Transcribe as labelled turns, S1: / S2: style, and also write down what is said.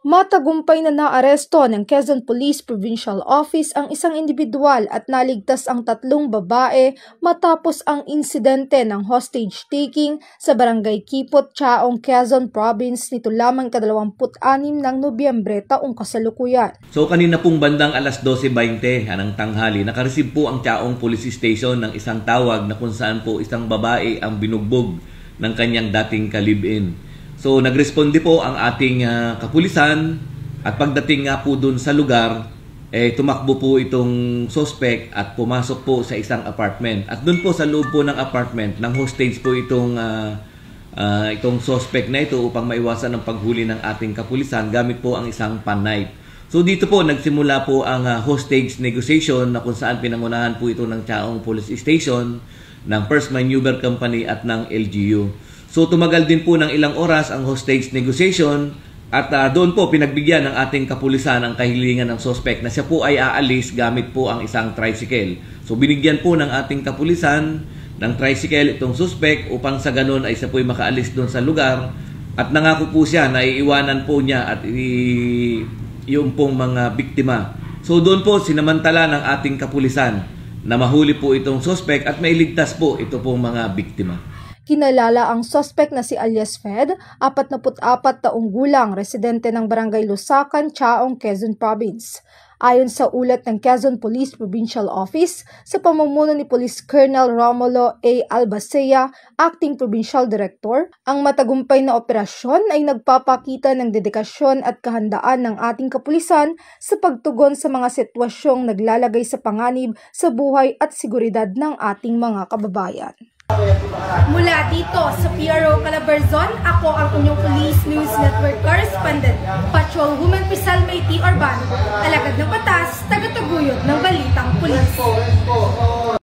S1: Matagumpay na naaresto ng Quezon Police Provincial Office ang isang individual at naligtas ang 3 babae matapos ang insidente ng hostage taking sa Barangay Kipot, Chaong, Quezon Province nito lamang 26 ng Nobyembre taong kasalukuyan.
S2: So kanina pong bandang alas 12:20 ng tanghali, nakareceive po ang Chaong Police Station ng isang tawag na kung saan po isang babae ang binugbog ng kanyang dating ka-live-in. So nagresponde po ang ating kapulisan at pagdating nga po dun sa lugar, tumakbo po itong suspect at pumasok po sa isang apartment. At dun po sa loob po ng apartment, ng hostage po itong suspect na ito upang maiwasan ang paghuli ng ating kapulisan gamit po ang isang pan-knife. So dito po nagsimula po ang hostage negotiation na kung saan pinangunahan po ito ng Chaong Police Station, ng First Maneuver Company at ng LGU. So tumagal din po ng ilang oras ang hostage negotiation at doon po pinagbigyan ng ating kapulisan ang kahilingan ng suspect na siya po ay aalis gamit po ang isang tricycle. So binigyan po ng ating kapulisan ng tricycle itong suspect upang sa ganun ay siya po ay makaalis doon sa lugar at nangako po siya na iiwanan po niya at yung pong mga biktima. So doon po sinamantala ng ating kapulisan na mahuli po itong suspect at mailigtas po ito pong mga biktima.
S1: Kinalala ang suspect na si alias Fed, 44 taong gulang, residente ng Barangay Lusacan, Chaong, Quezon Province. Ayon sa ulat ng Quezon Police Provincial Office, sa pamumuno ni Police Colonel Romulo A. Albacea, Acting Provincial Director, ang matagumpay na operasyon ay nagpapakita ng dedikasyon at kahandaan ng ating kapulisan sa pagtugon sa mga sitwasyong naglalagay sa panganib sa buhay at seguridad ng ating mga kababayan.
S3: Mula dito sa PRO Calabarzon, ako ang inyong Police News Network Correspondent, Patrolwoman Pisalmay T. Orban, alagad ng batas, tagataguyod ng balitang